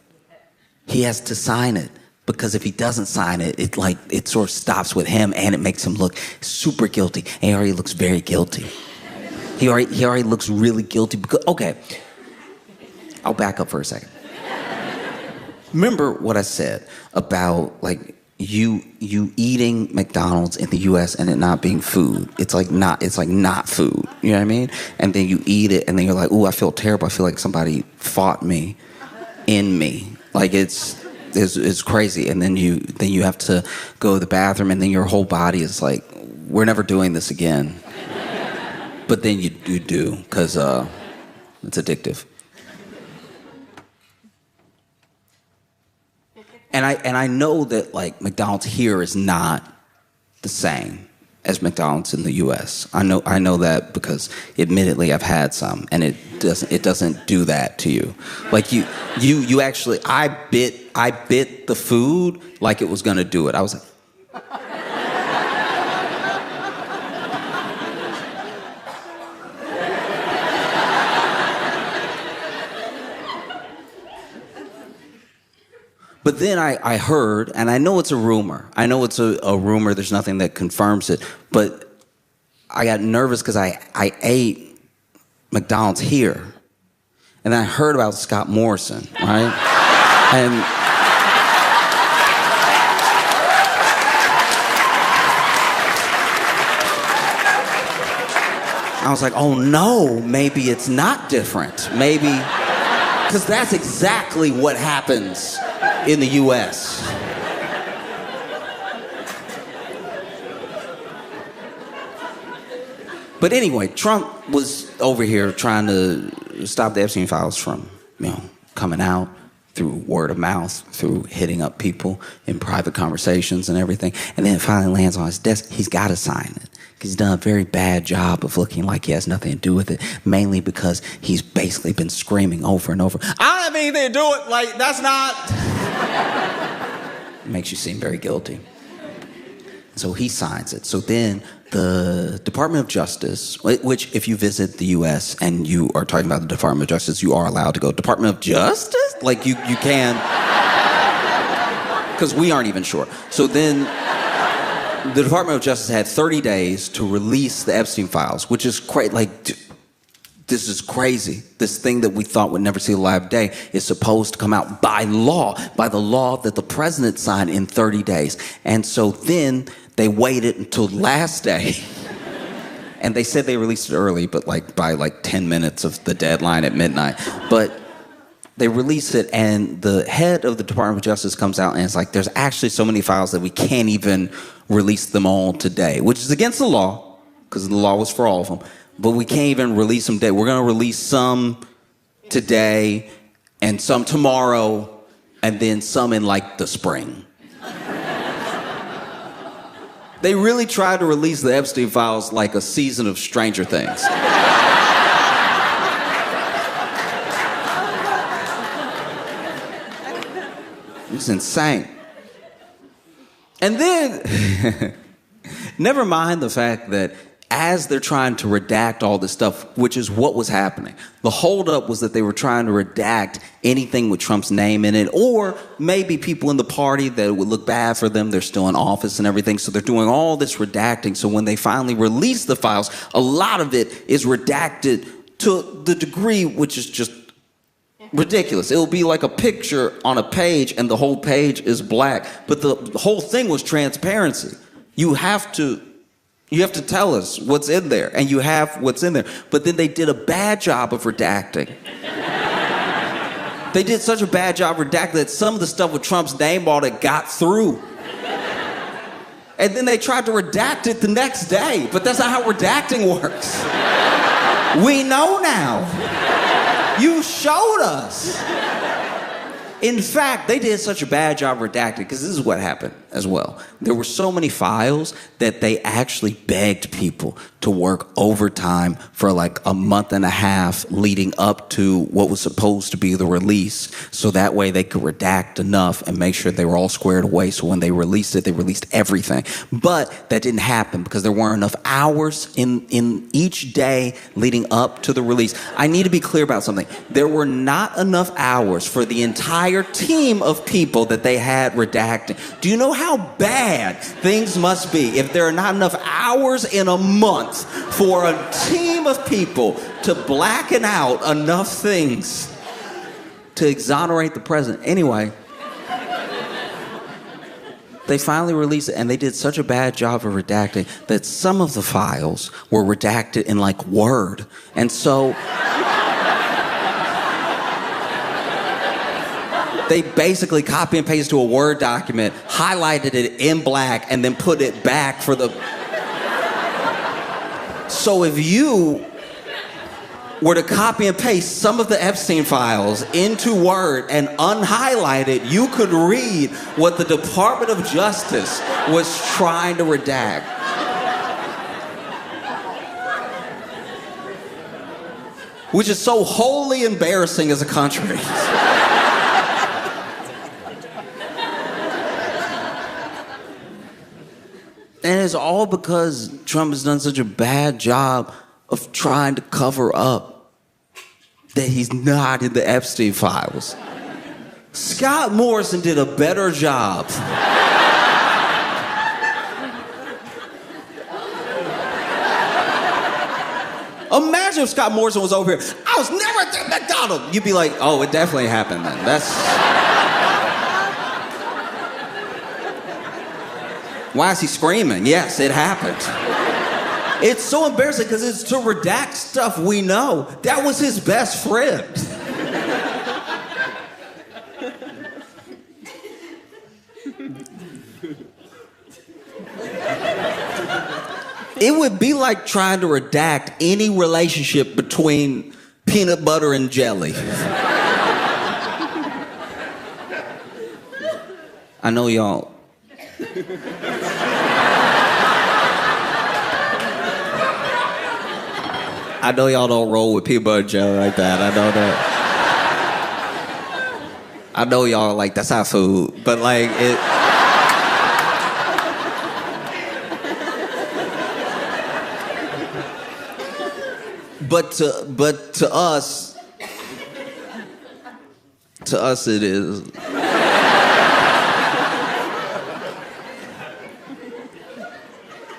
He has to sign it, because if he doesn't sign it, it sort of stops with him, and it makes him look super guilty. And he already looks very guilty. He already looks really guilty because, okay, I'll back up for a second. Remember what I said about like you eating McDonald's in the US and it not being food. It's like not food. You know what I mean? And then you eat it and then you're like, ooh, I feel terrible. I feel like somebody fought me in me. Like it's crazy. And then you have to go to the bathroom and then your whole body is like, we're never doing this again. But then you do, because it's addictive. And I know that like McDonald's here is not the same as McDonald's in the U.S. I know that because admittedly I've had some, and it doesn't do that to you. Like you actually, I bit the food like it was gonna do it. I was like. But then I heard, and I know it's a rumor. I know it's a rumor. There's nothing that confirms it. But I got nervous because I ate McDonald's here. And I heard about Scott Morrison, right? And I was like, oh no, maybe it's not different. Maybe, because that's exactly what happens in the U.S. But anyway, Trump was over here trying to stop the Epstein files from, coming out through word of mouth, through hitting up people in private conversations and everything. And then it finally lands on his desk. He's got to sign it. He's done a very bad job of looking like he has nothing to do with it, mainly because he's basically been screaming over and over, I don't have anything to do with it, like, that's not... It makes you seem very guilty. So he signs it. So then the Department of Justice, which if you visit the U.S. and you are talking about the Department of Justice, you are allowed to go, Department of Justice? Like, you can. Because we aren't even sure. So then the Department of Justice had 30 days to release the Epstein files, which is this is crazy. This thing that we thought would never see the light of day is supposed to come out by the law that the president signed in 30 days. And so then they waited until the last day. And they said they released it early, but by 10 minutes of the deadline at midnight. But they released it, and the head of the Department of Justice comes out and it's like, there's actually so many files that we can't even release them all today, which is against the law, because the law was for all of them. But we can't even release them today. We're going to release some today and some tomorrow and then some in the spring. They really tried to release the Epstein files like a season of Stranger Things. It's insane. And then, never mind the fact that as they're trying to redact all this stuff, which is what was happening, the holdup was that they were trying to redact anything with Trump's name in it, or maybe people in the party that it would look bad for them. They're still in office and everything, so they're doing all this redacting. So when they finally release the files, a lot of it is redacted to the degree which is just ridiculous. It'll be like a picture on a page and the whole page is black, but the whole thing was transparency. You have to tell us what's in there, and you have what's in there. But then they did a bad job of redacting. They did such a bad job of redacting that some of the stuff with Trump's name on it got through. And then they tried to redact it the next day, but that's not how redacting works. We know now. You showed us. In fact, they did such a bad job redacting, because this is what happened as well. There were so many files that they actually begged people to work overtime for a month and a half leading up to what was supposed to be the release, so that way they could redact enough and make sure they were all squared away, so when they released it, they released everything. But that didn't happen because there weren't enough hours in each day leading up to the release. I need to be clear about something. There were not enough hours for the entire team of people that they had redacting. Do you know how bad things must be if there are not enough hours in a month for a team of people to blacken out enough things to exonerate the president? Anyway, they finally released it, and they did such a bad job of redacting that some of the files were redacted in Word. And so they basically copy and paste to a Word document, highlighted it in black, and then put it back for the... So if you were to copy and paste some of the Epstein files into Word and unhighlight it, you could read what the Department of Justice was trying to redact. Which is so wholly embarrassing as a country. And it's all because Trump has done such a bad job of trying to cover up that he's not in the Epstein files. Scott Morrison did a better job. Imagine if Scott Morrison was over here. I was never at McDonald's. You'd be like, oh, it definitely happened then. Why is he screaming? Yes, it happened. It's so embarrassing because it's to redact stuff we know. That was his best friend. It would be like trying to redact any relationship between peanut butter and jelly. I know y'all... I know y'all don't roll with peanut butter and jelly like that. I know that. I know y'all like, that's our food. But it... But to us, To us, it is.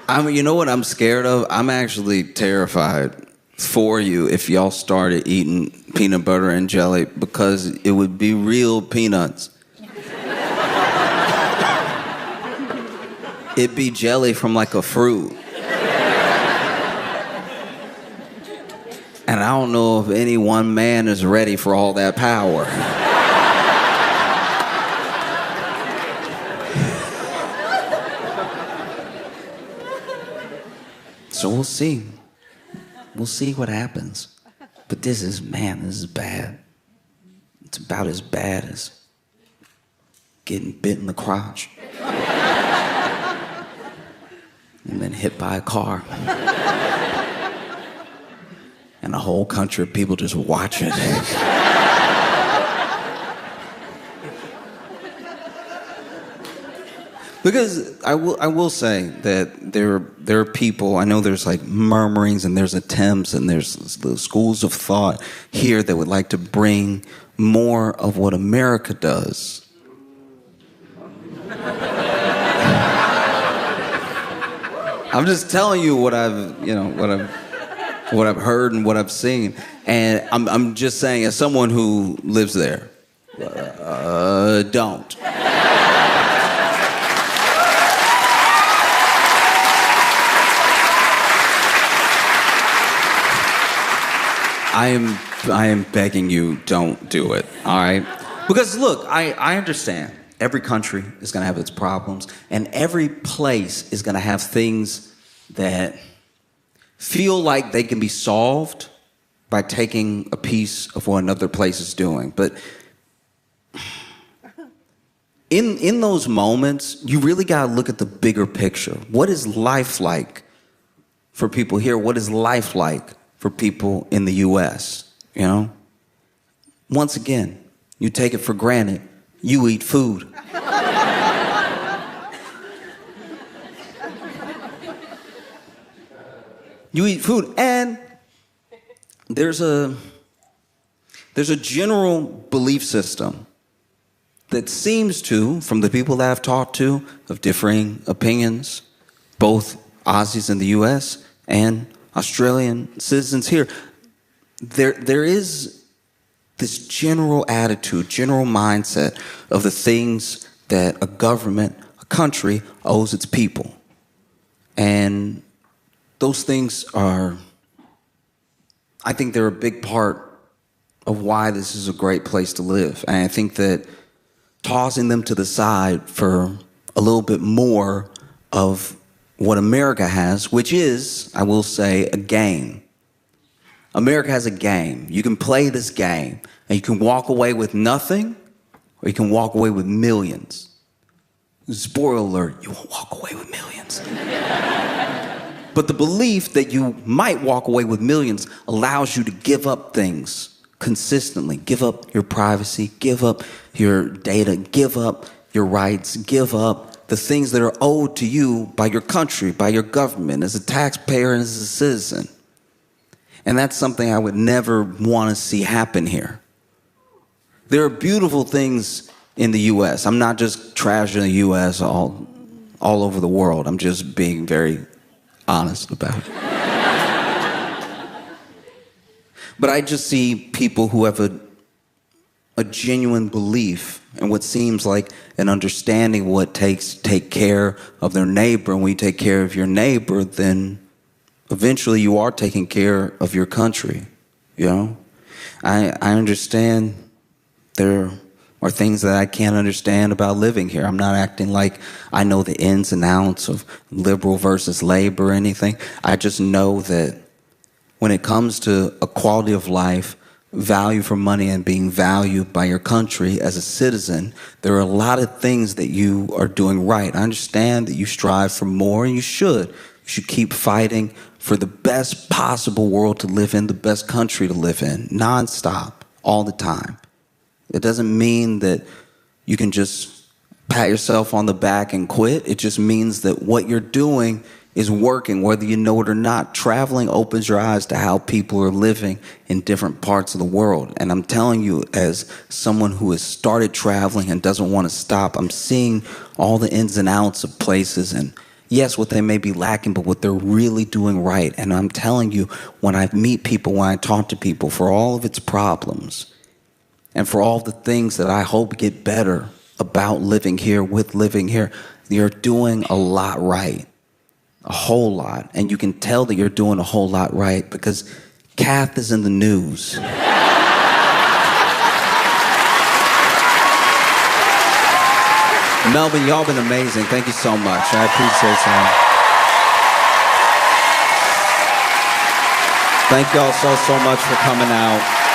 I mean, you know what I'm scared of? I'm actually terrified for you if y'all started eating peanut butter and jelly, because it would be real peanuts. It'd be jelly from like a fruit. And I don't know if any one man is ready for all that power. So we'll see. We'll see what happens. But this is bad. It's about as bad as getting bit in the crotch and then hit by a car. And a whole country of people just watch it. Because I will say that there are people, I know there's like murmurings and there's attempts and there's the schools of thought here that would like to bring more of what America does. I'm just telling you what I've heard and what I've seen, and I'm just saying, as someone who lives there, don't. I am begging you, don't do it, all right? Because look, I understand. Every country is going to have its problems, and every place is going to have things that feel like they can be solved by taking a piece of what another place is doing. But in those moments, you really got to look at the bigger picture. What is life like for people here? What is life like for people in the U.S., you know? Once again, you take it for granted. You eat food. You eat food, and there's a general belief system that seems to, from the people that I've talked to, of differing opinions, both Aussies in the U.S. and Australian citizens here, there is this general attitude, general mindset of the things that a government, a country, owes its people. And those things are, I think they're a big part of why this is a great place to live. And I think that tossing them to the side for a little bit more of what America has, which is, I will say, a game. America has a game. You can play this game, and you can walk away with nothing, or you can walk away with millions. Spoiler alert, you won't walk away with millions. But the belief that you might walk away with millions allows you to give up things consistently. Give up your privacy, give up your data, give up your rights, give up the things that are owed to you by your country, by your government, as a taxpayer and as a citizen. And that's something I would never want to see happen here. There are beautiful things in the U.S. I'm not just trashing the U.S. all over the world. I'm just being very honest about it. But I just see people who have a genuine belief and what seems like an understanding of what it takes to take care of their neighbor. And when you take care of your neighbor, then eventually you are taking care of your country, you know? I understand there are things that I can't understand about living here. I'm not acting like I know the ins and outs of liberal versus labor or anything. I just know that when it comes to a quality of life, value for money, and being valued by your country as a citizen, there are a lot of things that you are doing right. I understand that you strive for more, and you should. You should keep fighting for the best possible world to live in, the best country to live in, nonstop, all the time. It doesn't mean that you can just pat yourself on the back and quit. It just means that what you're doing is working, whether you know it or not. Traveling opens your eyes to how people are living in different parts of the world. And I'm telling you, as someone who has started traveling and doesn't want to stop, I'm seeing all the ins and outs of places, and yes, what they may be lacking, but what they're really doing right. And I'm telling you, when I meet people, when I talk to people, for all of its problems and for all the things that I hope get better about living here, with living here, you're doing a lot right. A whole lot. And you can tell that you're doing a whole lot right because Kath is in the news. Melvin, y'all been amazing. Thank you so much. I appreciate y'all. Thank y'all so much for coming out.